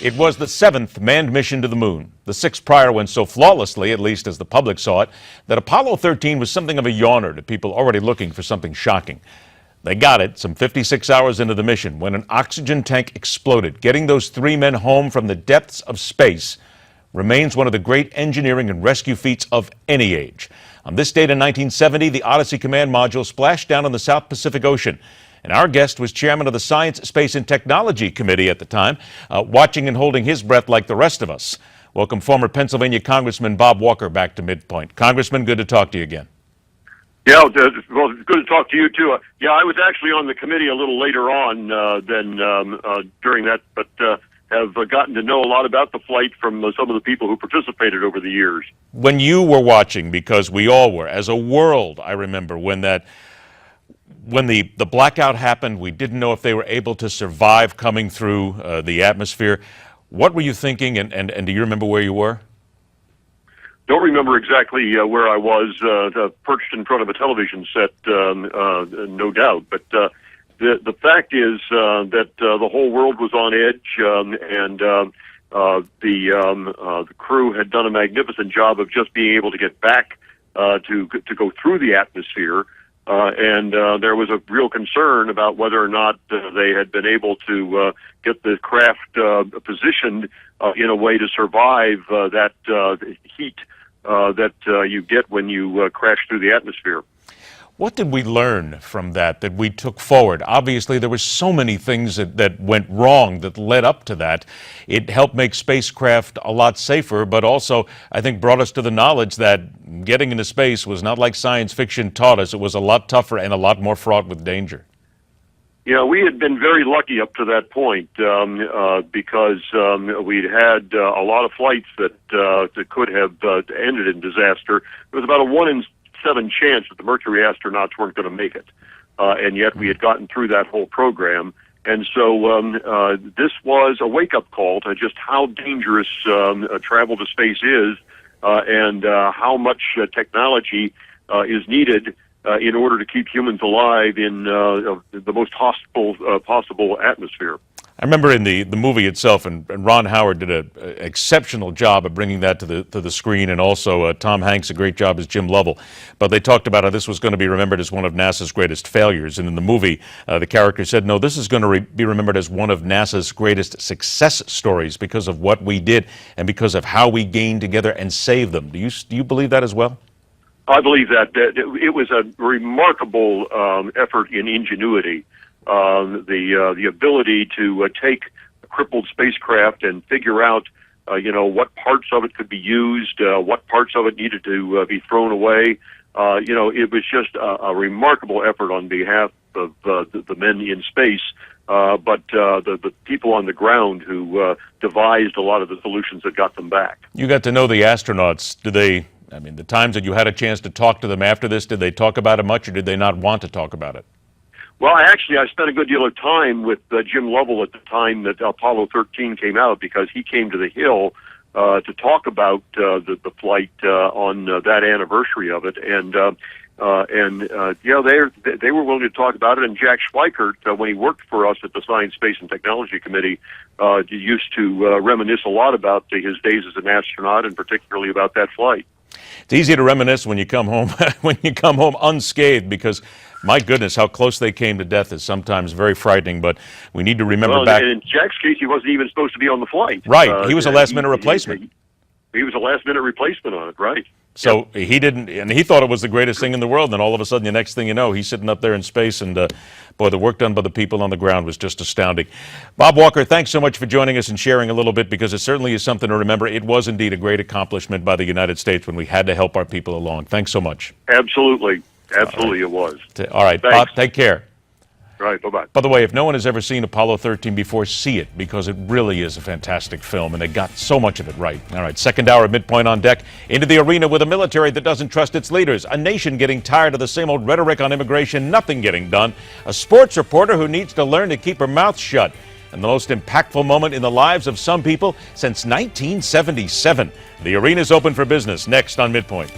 It was the 7th manned mission to the moon. The 6 prior went so flawlessly, at least as the public saw it, that Apollo 13 was something of a yawner to people already looking for something shocking. They got it some 56 hours into the mission when an oxygen tank exploded. Getting those 3 men home from the depths of space remains one of the great engineering and rescue feats of any age. On this date in 1970, the Odyssey Command Module splashed down on the South Pacific Ocean. And our guest was chairman of the Science, Space, and Technology Committee at the time, watching and holding his breath like the rest of us. Welcome former Pennsylvania Congressman Bob Walker back to MidPoint. Congressman, good to talk to you again. Yeah, well, good to talk to you, too. Yeah, I was actually on the committee a little later on than during that, but have gotten to know a lot about the flight from some of the people who participated over the years. When you were watching, because we all were, as a world, I remember when the blackout happened, we didn't know if they were able to survive coming through the atmosphere. What were you thinking, and do you remember where you were? Don't remember exactly where I was, perched in front of a television set, no doubt. But the fact is that the whole world was on edge, and the crew had done a magnificent job of just being able to get back to go through the atmosphere. And there was a real concern about whether or not they had been able to get the craft positioned in a way to survive that heat that you get when you crash through the atmosphere. What did we learn from that we took forward? Obviously, there were so many things that went wrong that led up to that. It helped make spacecraft a lot safer, but also, I think, brought us to the knowledge that getting into space was not like science fiction taught us. It was a lot tougher and a lot more fraught with danger. Yeah, we had been very lucky up to that point because we'd had a lot of flights that could have ended in disaster. There was about a 1 in 7 chance that the Mercury astronauts weren't going to make it, and yet we had gotten through that whole program. And so this was a wake-up call to just how dangerous travel to space is, and how much technology is needed in order to keep humans alive in the most hostile possible atmosphere. I remember in the movie itself, and Ron Howard did an exceptional job of bringing that to the screen, and also Tom Hanks a great job as Jim Lovell. But they talked about how this was going to be remembered as one of NASA's greatest failures. And in the movie, the character said, no, this is going to be remembered as one of NASA's greatest success stories because of what we did and because of how we gained together and saved them. Do you believe that as well? I believe that it was a remarkable effort in ingenuity. The ability to take a crippled spacecraft and figure out, what parts of it could be used, what parts of it needed to be thrown away. It was just a remarkable effort on behalf of the men in space, but the people on the ground who devised a lot of the solutions that got them back. You got to know the astronauts. The times that you had a chance to talk to them after this, did they talk about it much, or did they not want to talk about it? Well, I spent a good deal of time with Jim Lovell at the time that Apollo 13 came out, because he came to the Hill to talk about the flight on that anniversary of it, and they were willing to talk about it. And Jack Schweikert, when he worked for us at the Science, Space, and Technology Committee, used to reminisce a lot about his days as an astronaut, and particularly about that flight. It's easy to reminisce when you come home unscathed, because my goodness, how close they came to death is sometimes very frightening. But we need to remember back. In Jack's case, he wasn't even supposed to be on the flight. Right, he was a last-minute replacement. He was a last-minute replacement on it, right? So he didn't, and he thought it was the greatest thing in the world. And all of a sudden, the next thing you know, he's sitting up there in space, and boy, the work done by the people on the ground was just astounding. Bob Walker, thanks so much for joining us and sharing a little bit, because it certainly is something to remember. It was indeed a great accomplishment by the United States when we had to help our people along. Thanks so much. Absolutely, absolutely, it was. All right, thanks. Bob, take care. All right, bye-bye. By the way, if no one has ever seen Apollo 13 before, see it, because it really is a fantastic film, and they got so much of it right. All right, second hour of MidPoint on deck. Into the arena with a military that doesn't trust its leaders, a nation getting tired of the same old rhetoric on immigration, nothing getting done, a sports reporter who needs to learn to keep her mouth shut, and the most impactful moment in the lives of some people since 1977. The arena's open for business next on MidPoint.